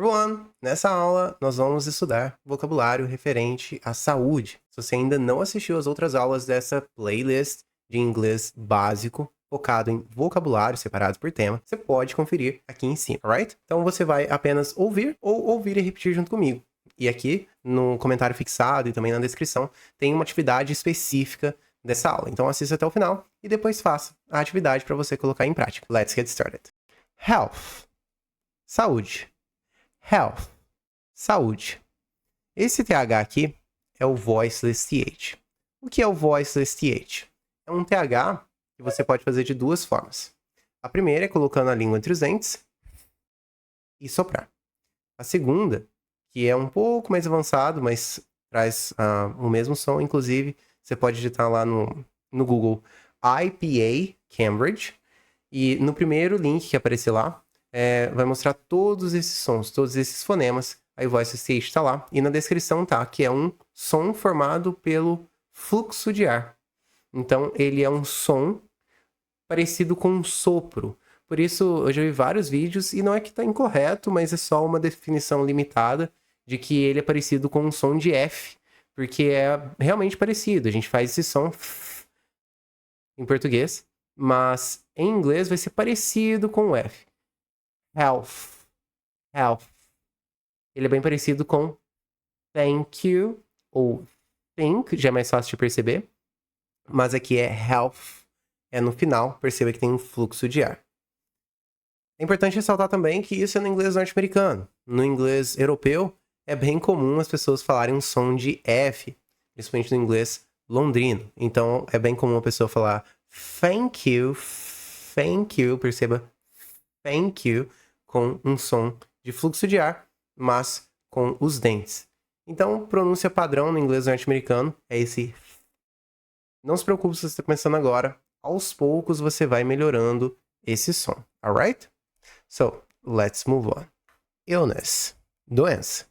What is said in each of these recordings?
Everyone, nessa aula nós vamos estudar vocabulário referente à saúde. Se você ainda não assistiu às outras aulas dessa playlist de inglês básico, focado em vocabulário separados por tema, você pode conferir aqui em cima, alright? Então você vai apenas ouvir ou ouvir e repetir junto comigo. E aqui, no comentário fixado e também na descrição, tem uma atividade específica dessa aula. Então assista até o final e depois faça a atividade para você colocar em prática. Let's get started. Health. Saúde. Health. Saúde. Esse TH aqui é o voiceless TH. O que é o voiceless TH? É um TH que você pode fazer de duas formas. A primeira é colocando a língua entre os dentes e soprar. A segunda, que é um pouco mais avançado, mas traz o mesmo som, inclusive, você pode digitar lá no Google IPA Cambridge, e no primeiro link que aparecer lá, vai mostrar todos esses sons, todos esses fonemas. Aí o voiceless TH está lá, e na descrição tá, que é um som formado pelo fluxo de ar. Então, ele é um som parecido com um sopro. Por isso, eu já vi vários vídeos, e não é que está incorreto, mas é só uma definição limitada de que ele é parecido com um som de F, porque é realmente parecido. A gente faz esse som em português, mas em inglês vai ser parecido com o F. Health. Health. Ele é bem parecido com thank you ou think, já é mais fácil de perceber. Mas aqui é health. É no final, perceba que tem um fluxo de ar. É importante ressaltar também que isso é no inglês norte-americano. No inglês europeu, é bem comum as pessoas falarem um som de F, principalmente no inglês londrino. Então, é bem comum a pessoa falar thank you, perceba, thank you, com um som de fluxo de ar, mas com os dentes. Então, pronúncia padrão no inglês norte-americano é esse. Não se preocupe se você está começando agora. Aos poucos você vai melhorando esse som, alright? So, let's move on. Illness, doença.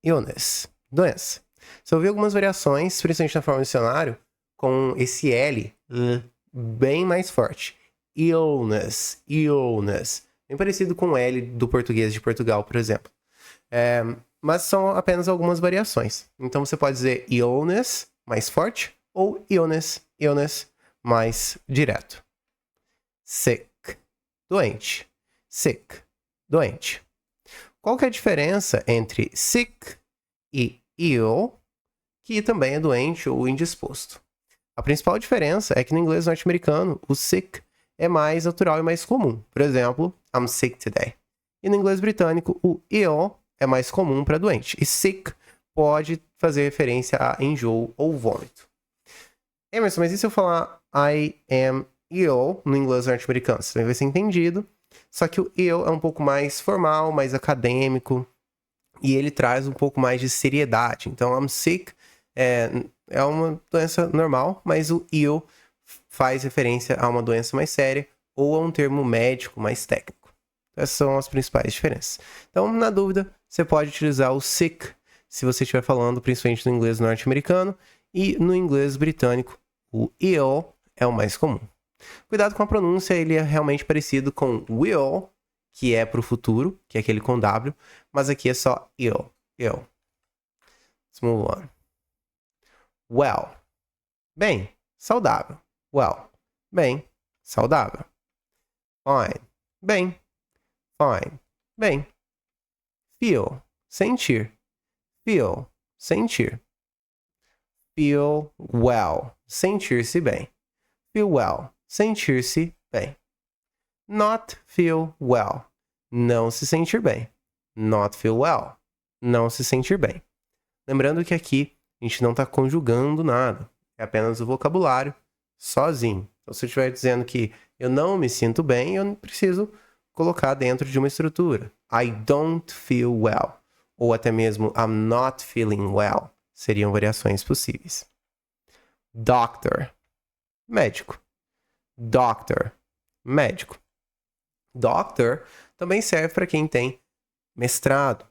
Illness, doença. Você ouviu algumas variações, principalmente na forma do dicionário, com esse L bem mais forte. Illness, illness. Bem parecido com o L do português de Portugal, por exemplo. Mas são apenas algumas variações. Então você pode dizer illness mais forte ou illness mais direto. Sick, doente. Sick, doente. Qual que é a diferença entre sick e ill, que também é doente ou indisposto? A principal diferença é que no inglês norte-americano, o sick é mais natural e mais comum. Por exemplo, I'm sick today. E no inglês britânico, o ill é mais comum para doente. E sick pode fazer referência a enjoo ou vômito. Emerson, mas e se eu falar I am ill no inglês norte-americano? Isso também vai ser entendido. Só que o ill é um pouco mais formal, mais acadêmico. E ele traz um pouco mais de seriedade. Então, I'm sick é uma doença normal, mas o ill faz referência a uma doença mais séria ou a um termo médico mais técnico. Essas são as principais diferenças. Então, na dúvida, você pode utilizar o sick se você estiver falando principalmente no inglês norte-americano, e no inglês britânico, o ill é o mais comum. Cuidado com a pronúncia, ele é realmente parecido com will, que é para o futuro, que é aquele com W, mas aqui é só ill. Let's move on. Well. Bem, saudável. Well. Bem, saudável. Fine. Bem. Fine. Bem. Feel. Sentir. Feel. Sentir. Feel well. Sentir-se bem. Feel well. Sentir-se bem. Not feel well. Não se sentir bem. Not feel well. Não se sentir bem. Lembrando que aqui a gente não está conjugando nada. É apenas o vocabulário sozinho. Então, se eu estiver dizendo que eu não me sinto bem, eu preciso colocar dentro de uma estrutura. I don't feel well. Ou até mesmo I'm not feeling well. Seriam variações possíveis. Doctor. Médico. Doctor. Médico. Doctor também serve para quem tem mestrado.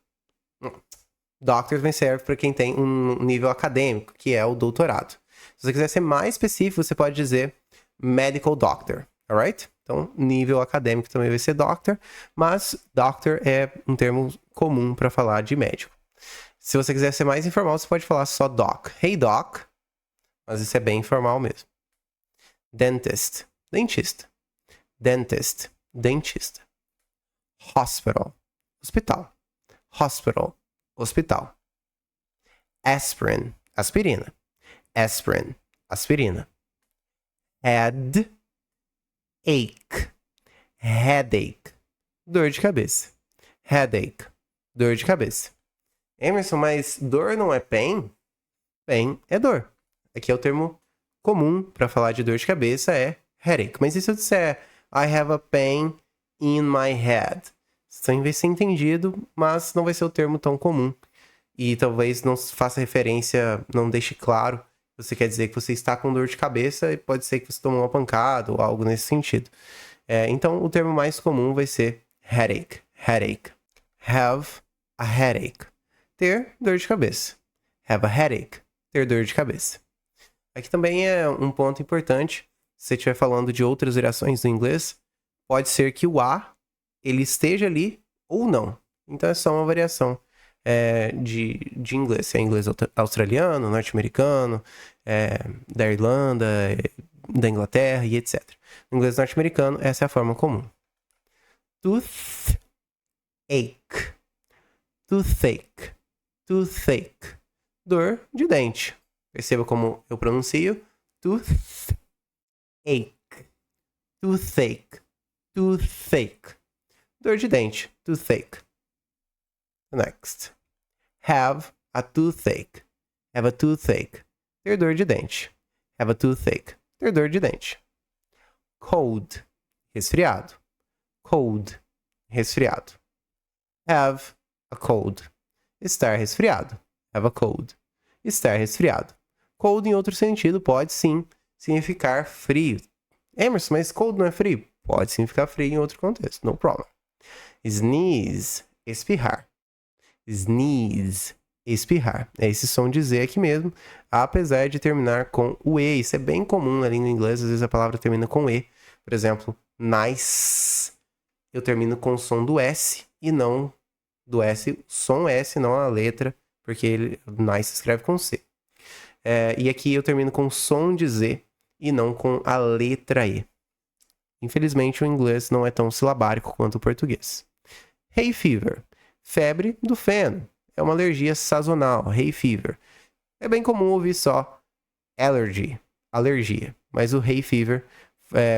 Doctor também serve para quem tem um nível acadêmico, que é o doutorado. Se você quiser ser mais específico, você pode dizer medical doctor, alright? Então, nível acadêmico também vai ser doctor, mas doctor é um termo comum para falar de médico. Se você quiser ser mais informal, você pode falar só doc. Hey doc, mas isso é bem informal mesmo. Dentist, dentista. Dentist, dentista. Hospital, hospital. Hospital, hospital. Aspirin, aspirina. Aspirin, aspirina. Headache, headache, dor de cabeça. Headache, dor de cabeça. Emerson, mas dor não é pain? Pain é dor. Aqui é o termo comum para falar de dor de cabeça, é headache. Mas e se eu disser I have a pain in my head? Isso vai ser entendido, mas não vai ser o termo tão comum. E talvez não faça referência, não deixe claro. Você quer dizer que você está com dor de cabeça e pode ser que você tomou uma pancada ou algo nesse sentido. Então, o termo mais comum vai ser headache. Headache. Have a headache. Ter dor de cabeça. Have a headache. Ter dor de cabeça. Aqui também é um ponto importante. Se você estiver falando de outras variações do inglês, pode ser que o A ele esteja ali ou não. Então é só uma variação de inglês. Se é inglês australiano, norte-americano, da Irlanda, da Inglaterra e etc. No inglês norte-americano, essa é a forma comum. Toothache. Toothache. Toothache. Dor de dente. Perceba como eu pronuncio. Toothache. Toothache. Toothache. Dor de dente. Toothache. Next. Have a toothache. Have a toothache. Ter dor de dente. Have a toothache. Ter dor de dente. Cold. Resfriado. Cold. Resfriado. Have a cold. Estar resfriado. Have a cold. Estar resfriado. Cold, em outro sentido, pode sim significar frio. Emerson, mas cold não é frio? Pode significar frio em outro contexto. No problem. Sneeze. Espirrar. Sneeze. Espirrar. É esse som de Z aqui mesmo, apesar de terminar com o E. Isso é bem comum na língua inglesa, às vezes a palavra termina com E. Por exemplo, nice. Eu termino com o som do S e não do S, som S, não a letra, porque nice escreve com C. E aqui eu termino com o som de Z e não com a letra E. Infelizmente, o inglês não é tão silabárico quanto o português. Hay fever. Febre do feno. É uma alergia sazonal. Hay fever. É bem comum ouvir só allergy. Alergia. Mas o hay fever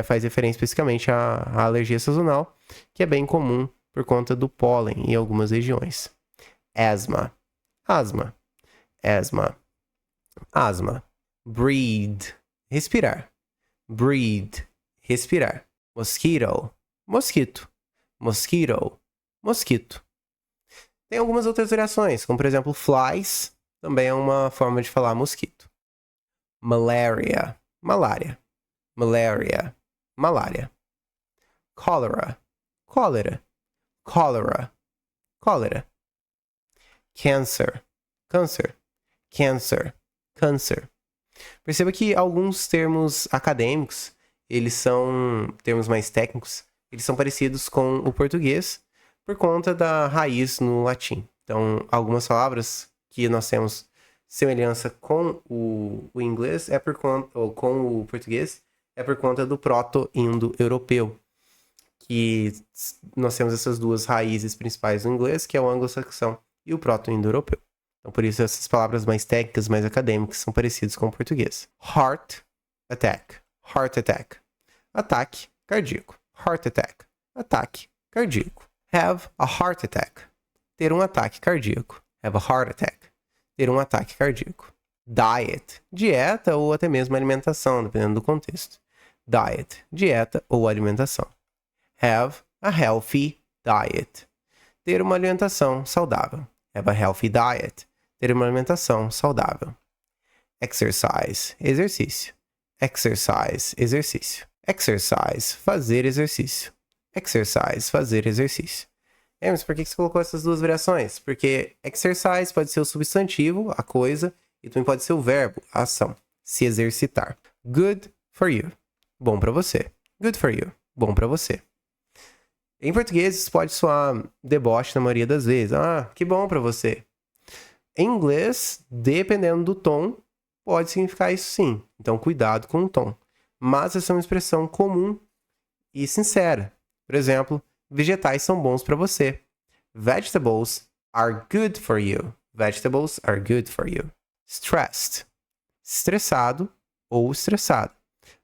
faz referência especificamente à alergia sazonal, que é bem comum por conta do pólen em algumas regiões. Asma. Asma. Asma. Asma. Breathe. Respirar. Breathe. Respirar. Mosquito. Mosquito. Mosquito. Mosquito. Tem algumas outras variações, como por exemplo flies, também é uma forma de falar mosquito. Malaria. Malária. Malaria. Malária. Cholera. Cólera. Cholera. Cólera. Cancer. Câncer. Cancer. Câncer. Perceba que alguns termos acadêmicos, eles são termos mais técnicos, eles são parecidos com o português por conta da raiz no latim. Então, algumas palavras que nós temos semelhança com o inglês ou com o português é por conta do proto-indo-europeu, que nós temos essas duas raízes principais no inglês, que é o anglo-saxão e o proto-indo-europeu. Então, por isso, essas palavras mais técnicas, mais acadêmicas, são parecidas com o português. Heart attack. Heart attack. Ataque cardíaco. Heart attack. Ataque cardíaco. Have a heart attack. Ter um ataque cardíaco. Have a heart attack. Ter um ataque cardíaco. Diet. Dieta ou até mesmo alimentação, dependendo do contexto. Diet. Dieta ou alimentação. Have a healthy diet. Ter uma alimentação saudável. Have a healthy diet. Ter uma alimentação saudável. Exercise. Exercício. Exercise. Exercício. Exercise. Fazer exercício. Exercise. Fazer exercício. Mas por que você colocou essas duas variações? Porque exercise pode ser o substantivo, a coisa, e também pode ser o verbo, a ação. Se exercitar. Good for you. Bom para você. Good for you. bom pra você. Em português, isso pode soar deboche na maioria das vezes. Ah, que bom pra você. Em inglês, dependendo do tom, pode significar isso sim. Então, cuidado com o tom. Mas essa é uma expressão comum e sincera. Por exemplo, vegetais são bons para você. Vegetables are good for you. Vegetables are good for you. Stressed. Estressado ou estressado.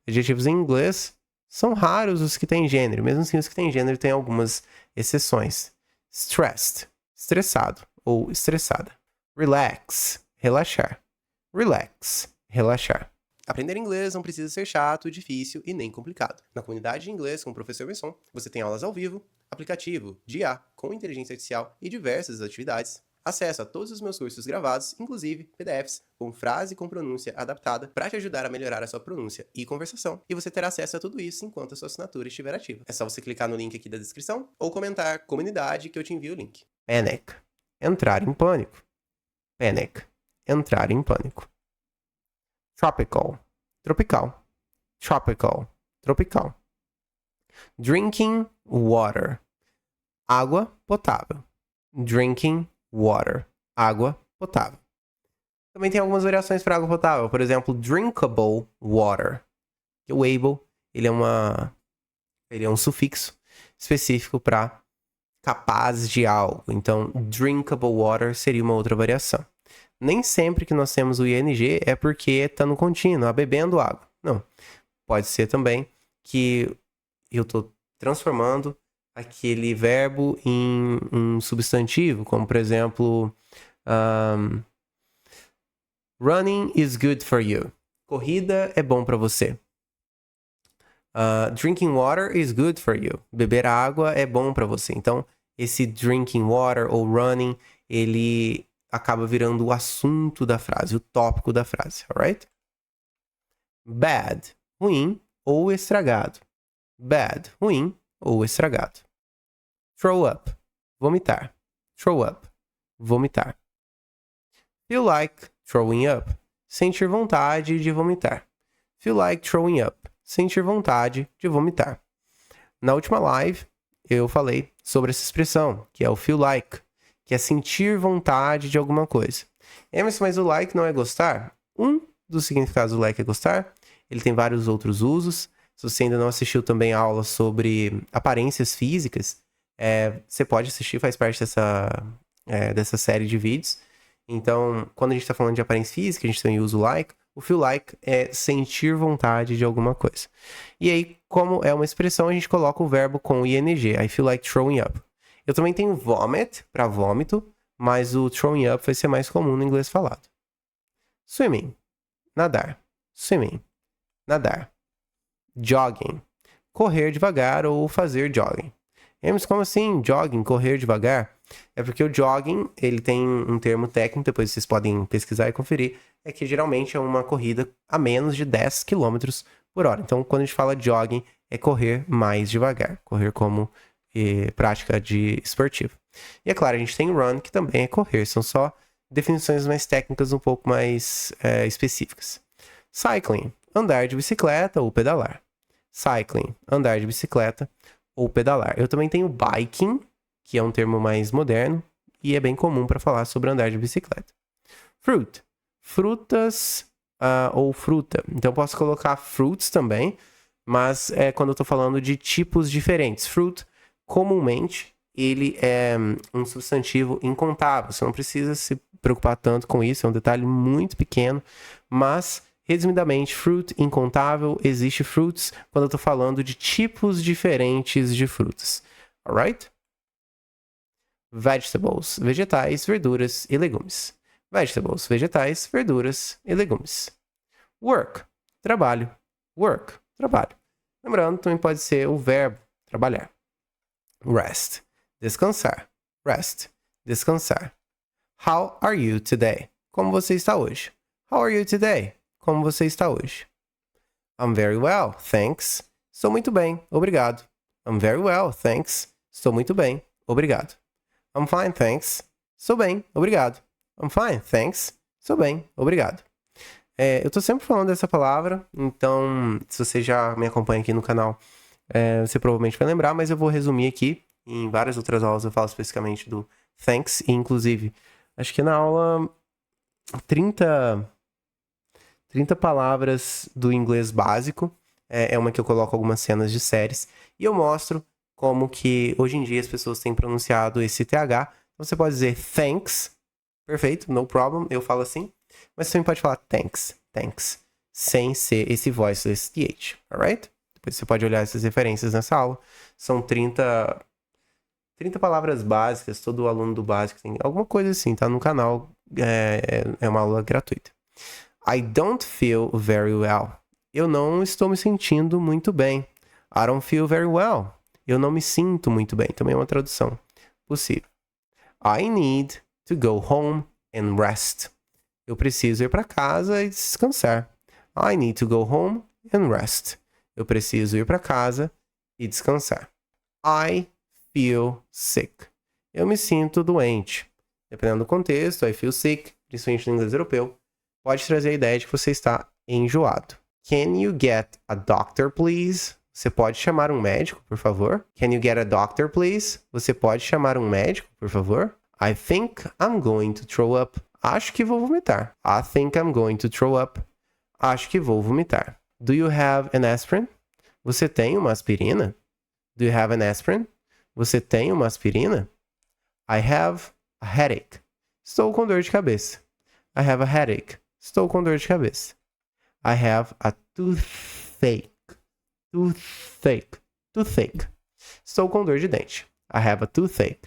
Adjetivos em inglês são raros os que têm gênero. Mesmo assim, os que têm gênero têm algumas exceções. Stressed. Estressado ou estressada. Relax. Relaxar. Relax. Relaxar. Aprender inglês não precisa ser chato, difícil e nem complicado. Na comunidade de inglês com o professor Besson, você tem aulas ao vivo, aplicativo de IA com inteligência artificial e diversas atividades. Acesso a todos os meus cursos gravados, inclusive PDFs, com frase e com pronúncia adaptada para te ajudar a melhorar a sua pronúncia e conversação. E você terá acesso a tudo isso enquanto a sua assinatura estiver ativa. É só você clicar no link aqui da descrição ou comentar comunidade que eu te envio o link. Panic. Entrar em pânico. Panic. Entrar em pânico. Tropical. Tropical. Tropical. Tropical. Drinking water. Água potável. Drinking water. Água potável. Também tem algumas variações para água potável. Por exemplo, drinkable water. O able, ele é um sufixo específico para capaz de algo. Então, drinkable water seria uma outra variação. Nem sempre que nós temos o ing é porque está no contínuo, bebendo água. Não. Pode ser também que eu estou transformando aquele verbo em um substantivo, como por exemplo, running is good for you. Corrida é bom para você. Drinking water is good for you. Beber água é bom para você. Então, esse drinking water ou running, ele acaba virando o assunto da frase, o tópico da frase, alright? Bad, ruim ou estragado. Bad, ruim ou estragado. Throw up, vomitar. Throw up, vomitar. Feel like throwing up, sentir vontade de vomitar. Feel like throwing up, sentir vontade de vomitar. Na última live, eu falei sobre essa expressão, que é o feel like, que é sentir vontade de alguma coisa. Emerson, mas o like não é gostar? Um dos significados do like é gostar. Ele tem vários outros usos. Se você ainda não assistiu também a aula sobre aparências físicas, você pode assistir, faz parte dessa série de vídeos. Então, quando a gente está falando de aparência física, a gente também usa o like. O feel like é sentir vontade de alguma coisa. E aí, como é uma expressão, a gente coloca o verbo com o ing. I feel like throwing up. Eu também tenho vomit, para vômito, mas o throwing up vai ser mais comum no inglês falado. Swimming, nadar. Swimming, nadar. Jogging, correr devagar ou fazer jogging. Mas como assim jogging, correr devagar? É porque o jogging, ele tem um termo técnico, depois vocês podem pesquisar e conferir, é que geralmente é uma corrida a menos de 10 km por hora. Então, quando a gente fala jogging, é correr mais devagar, correr como prática de esportiva. E é claro, a gente tem run, que também é correr, são só definições mais técnicas um pouco mais específicas. Cycling, andar de bicicleta ou pedalar. Cycling, andar de bicicleta ou pedalar. Eu também tenho biking, que é um termo mais moderno e é bem comum para falar sobre andar de bicicleta. Fruit, frutas ou fruta. Então posso colocar fruits também, mas é quando eu estou falando de tipos diferentes. Fruit, comumente, ele é um substantivo incontável. Você não precisa se preocupar tanto com isso, é um detalhe muito pequeno, mas, resumidamente, fruit incontável, existe fruits quando eu estou falando de tipos diferentes de frutas. Alright? Vegetables, vegetais, verduras e legumes. Vegetables, vegetais, verduras e legumes. Work, trabalho. Work, trabalho. Lembrando, também pode ser o verbo trabalhar. Rest, descansar. Rest, descansar. How are you today? Como você está hoje? How are you today? Como você está hoje? I'm very well, thanks. Estou muito bem, obrigado. I'm very well, thanks. Estou muito bem, obrigado. I'm fine, thanks. Estou bem, obrigado. I'm fine, thanks. Estou bem, obrigado. Eu estou sempre falando dessa palavra, então, se você já me acompanha aqui no canal, Você provavelmente vai lembrar, mas eu vou resumir aqui. Em várias outras aulas eu falo especificamente do thanks, e inclusive, acho que na aula 30 palavras do inglês básico, é uma que eu coloco algumas cenas de séries, e eu mostro como que hoje em dia as pessoas têm pronunciado esse TH. Então você pode dizer thanks, perfeito, no problem, eu falo assim, mas você também pode falar thanks, sem ser esse voiceless th, alright? Depois você pode olhar essas referências nessa aula. São 30 palavras básicas, todo aluno do básico tem alguma coisa assim, tá no canal, é uma aula gratuita. I don't feel very well. Eu não estou me sentindo muito bem. I don't feel very well. Eu não me sinto muito bem. Também é uma tradução possível. I need to go home and rest. Eu preciso ir para casa e descansar. I need to go home and rest. Eu preciso ir para casa e descansar. I feel sick. Eu me sinto doente. Dependendo do contexto, I feel sick, principalmente no inglês europeu, pode trazer a ideia de que você está enjoado. Can you get a doctor, please? Você pode chamar um médico, por favor? Can you get a doctor, please? Você pode chamar um médico, por favor? I think I'm going to throw up. Acho que vou vomitar. I think I'm going to throw up. Acho que vou vomitar. Do you have an aspirin? Você tem uma aspirina? Do you have an aspirin? Você tem uma aspirina? I have a headache. Estou com dor de cabeça. I have a headache. Estou com dor de cabeça. I have a toothache. Toothache. Estou com dor de dente. I have a toothache.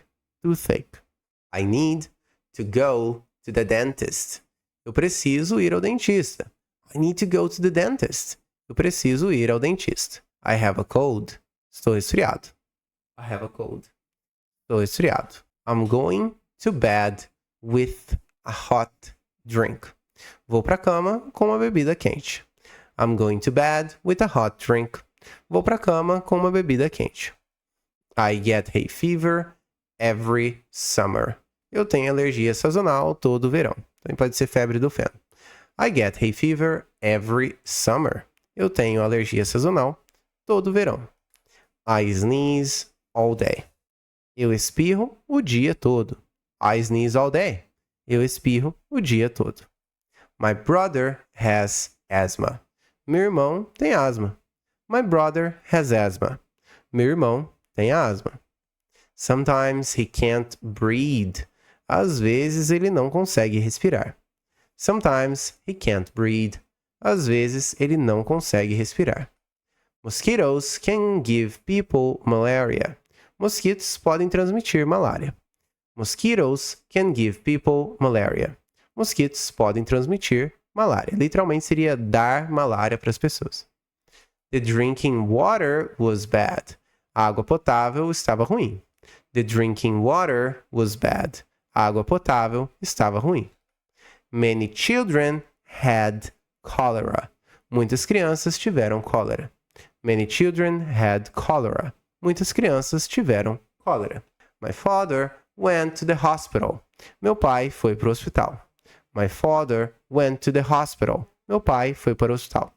I need to go to the dentist. Eu preciso ir ao dentista. I need to go to the dentist. Eu preciso ir ao dentista. I have a cold. Estou resfriado. I have a cold. Estou resfriado. I'm going to bed with a hot drink. Vou para a cama com uma bebida quente. I'm going to bed with a hot drink. Vou para a cama com uma bebida quente. I get hay fever every summer. Eu tenho alergia sazonal todo verão. Também pode ser febre do feno. I get hay fever every summer. Eu tenho alergia sazonal todo verão. I sneeze all day. Eu espirro o dia todo. I sneeze all day. Eu espirro o dia todo. My brother has asthma. Meu irmão tem asma. My brother has asthma. Meu irmão tem asma. Sometimes he can't breathe. Às vezes ele não consegue respirar. Sometimes he can't breathe. Às vezes ele não consegue respirar. Mosquitoes can give people malaria. Mosquitos podem transmitir malária. Mosquitoes can give people malaria. Mosquitos podem transmitir malária. Literalmente seria dar malária para as pessoas. The drinking water was bad. A água potável estava ruim. The drinking water was bad. A água potável estava ruim. Many children had cholera. Muitas crianças tiveram cólera. Many children had cholera. Muitas crianças tiveram cólera. My father went to the hospital. Meu pai foi para o hospital. My father went to the hospital. Meu pai foi para o hospital.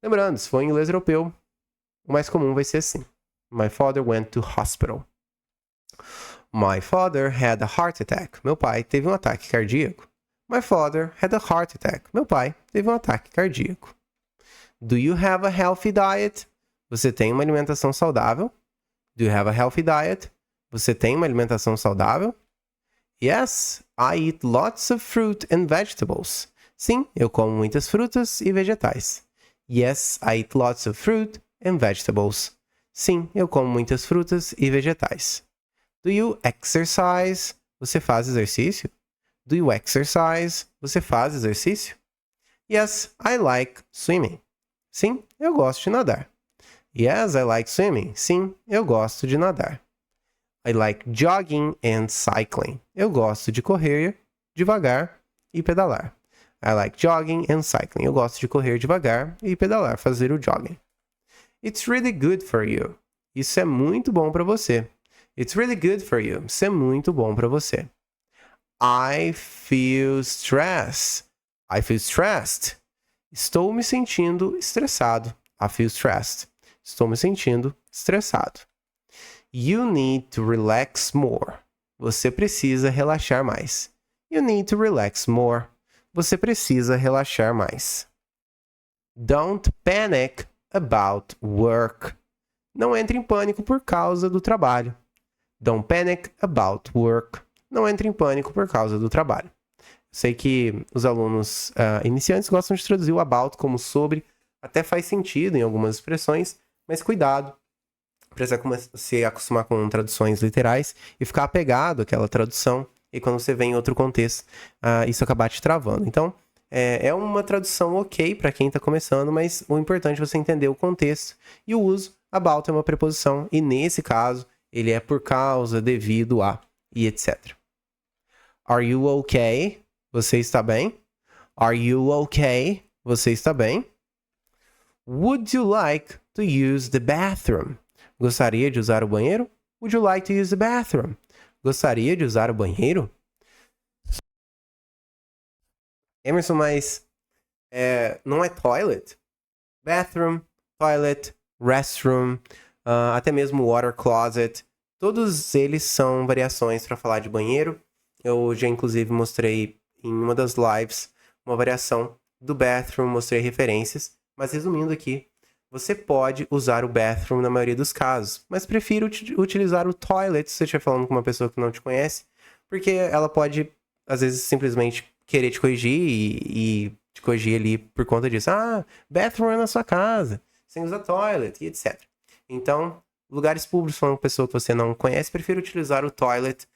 Lembrando, se for em inglês europeu, o mais comum vai ser assim. My father went to hospital. My father had a heart attack. Meu pai teve um ataque cardíaco. My father had a heart attack. Meu pai teve um ataque cardíaco. Do you have a healthy diet? Você tem uma alimentação saudável? Do you have a healthy diet? Você tem uma alimentação saudável? Yes, I eat lots of fruit and vegetables. Sim, eu como muitas frutas e vegetais. Yes, I eat lots of fruit and vegetables. Sim, eu como muitas frutas e vegetais. Do you exercise? Você faz exercício? Do you exercise? Você faz exercício? Yes, I like swimming. Sim, eu gosto de nadar. Yes, I like swimming. Sim, eu gosto de nadar. I like jogging and cycling. Eu gosto de correr devagar e pedalar. I like jogging and cycling. Eu gosto de correr devagar e pedalar, fazer o jogging. It's really good for you. Isso é muito bom para você. It's really good for you. Isso é muito bom para você. I feel stressed. I feel stressed. Estou me sentindo estressado. I feel stressed. Estou me sentindo estressado. You need to relax more. Você precisa relaxar mais. You need to relax more. Você precisa relaxar mais. Don't panic about work. Não entre em pânico por causa do trabalho. Don't panic about work. Não entre em pânico por causa do trabalho. Sei que os alunos iniciantes gostam de traduzir o about como sobre. Até faz sentido em algumas expressões, mas cuidado. Precisa se acostumar com traduções literais e ficar apegado àquela tradução. E quando você vem em outro contexto, isso acabar te travando. Então, é uma tradução ok para quem está começando, mas o importante é você entender o contexto e o uso. About é uma preposição e, nesse caso, ele é por causa, devido a e etc. Are you okay? Você está bem? Are you okay? Você está bem? Would you like to use the bathroom? Gostaria de usar o banheiro? Would you like to use the bathroom? Gostaria de usar o banheiro? Emerson, mas não é toilet? Bathroom, toilet, restroom, até mesmo water closet. Todos eles são variações para falar de banheiro. Eu já, inclusive, mostrei em uma das lives uma variação do bathroom, mostrei referências. Mas, resumindo aqui, você pode usar o bathroom na maioria dos casos, mas prefiro utilizar o toilet se você estiver falando com uma pessoa que não te conhece, porque ela pode, às vezes, simplesmente querer te corrigir e te corrigir ali por conta disso. Bathroom é na sua casa, você usa toilet e etc. Então, lugares públicos falando com pessoa que você não conhece, prefiro utilizar o toilet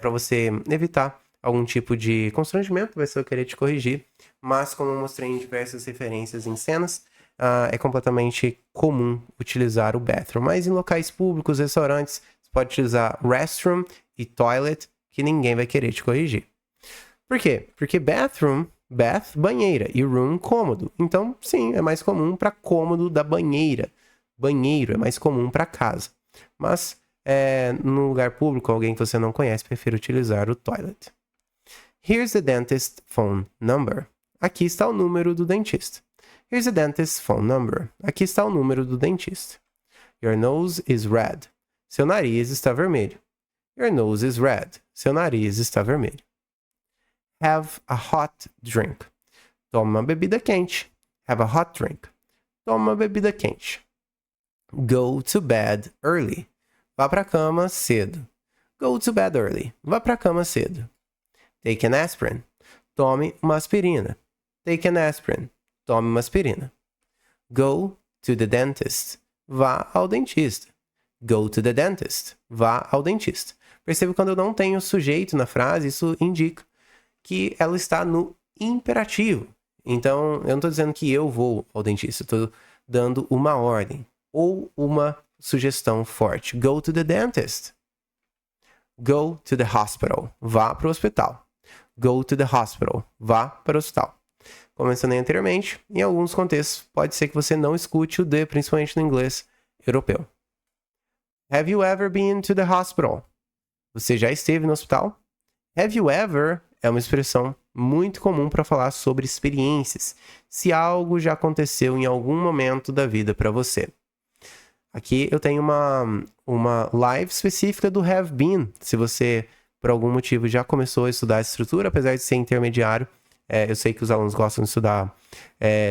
para você evitar algum tipo de constrangimento, a pessoa querer te corrigir. Mas, como eu mostrei em diversas referências em cenas, é completamente comum utilizar o bathroom. Mas em locais públicos, restaurantes, você pode utilizar restroom e toilet, que ninguém vai querer te corrigir. Por quê? Porque bathroom, bath, banheira, e room, cômodo. Então, sim, é mais comum para cômodo da banheira. Banheiro é mais comum para casa. Mas, no lugar público, alguém que você não conhece, prefere utilizar o toilet. Here's the dentist phone number. Aqui está o número do dentista. Here's the dentist's phone number. Aqui está o número do dentista. Your nose is red. Seu nariz está vermelho. Your nose is red. Seu nariz está vermelho. Have a hot drink. Toma uma bebida quente. Have a hot drink. Toma uma bebida quente. Go to bed early. Vá para a cama cedo. Go to bed early. Vá para a cama cedo. Take an aspirin. Tome uma aspirina. Take an aspirin. Tome uma aspirina. Go to the dentist. Vá ao dentista. Go to the dentist. Vá ao dentista. Perceba que quando eu não tenho sujeito na frase, isso indica que ela está no imperativo. Então, eu não estou dizendo que eu vou ao dentista. Estou dando uma ordem ou uma sugestão forte. Go to the dentist. Go to the hospital. Vá para o hospital. Go to the hospital. Vá para o hospital. Como mencionei anteriormente, em alguns contextos pode ser que você não escute o the, principalmente no inglês europeu. Have you ever been to the hospital? Você já esteve no hospital? Have you ever é uma expressão muito comum para falar sobre experiências, se algo já aconteceu em algum momento da vida para você. Aqui eu tenho uma live específica do have been. Se você, por algum motivo, já começou a estudar essa estrutura, apesar de ser intermediário, eu sei que os alunos gostam de estudar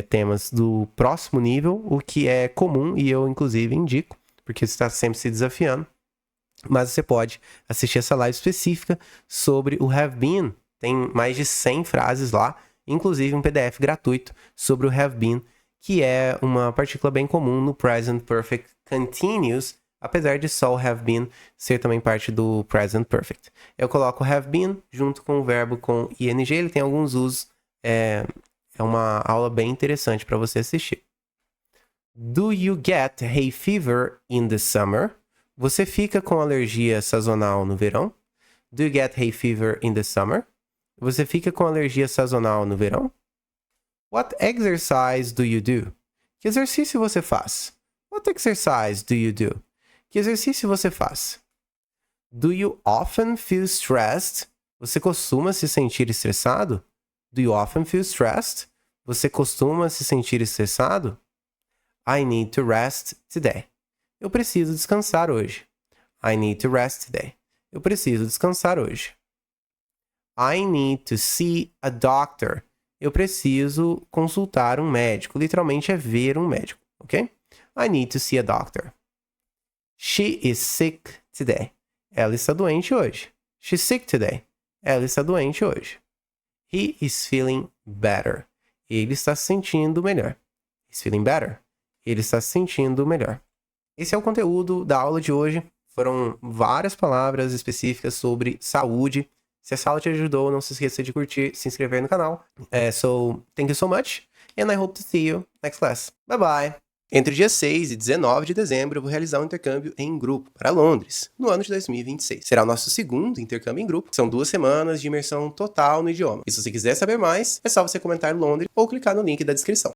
temas do próximo nível, o que é comum e eu, inclusive, indico, porque você está sempre se desafiando. Mas você pode assistir essa live específica sobre o have been. Tem mais de 100 frases lá, inclusive um PDF gratuito sobre o have been, que é uma partícula bem comum no Present Perfect Continuous, apesar de só o have been ser também parte do Present Perfect. Eu coloco have been junto com o verbo com ing, ele tem alguns usos, é uma aula bem interessante para você assistir. Do you get hay fever in the summer? Você fica com alergia sazonal no verão? Do you get hay fever in the summer? Você fica com alergia sazonal no verão? What exercise do you do? Que exercício você faz? What exercise do you do? Que exercício você faz? Do you often feel stressed? Você costuma se sentir estressado? Do you often feel stressed? Você costuma se sentir estressado? I need to rest today. Eu preciso descansar hoje. I need to rest today. Eu preciso descansar hoje. I need to see a doctor. Eu preciso consultar um médico. Literalmente é ver um médico, ok? I need to see a doctor. She is sick today. Ela está doente hoje. She's sick today. Ela está doente hoje. He is feeling better. Ele está se sentindo melhor. He's feeling better. Ele está se sentindo melhor. Esse é o conteúdo da aula de hoje. Foram várias palavras específicas sobre saúde. Se essa aula te ajudou, não se esqueça de curtir, se inscrever no canal. So, thank you so much, and I hope to see you next class. Bye bye! Entre dias 6 e 19 de dezembro, eu vou realizar um intercâmbio em grupo para Londres, no ano de 2026. Será o nosso segundo intercâmbio em grupo. São 2 semanas de imersão total no idioma. E se você quiser saber mais, é só você comentar Londres ou clicar no link da descrição.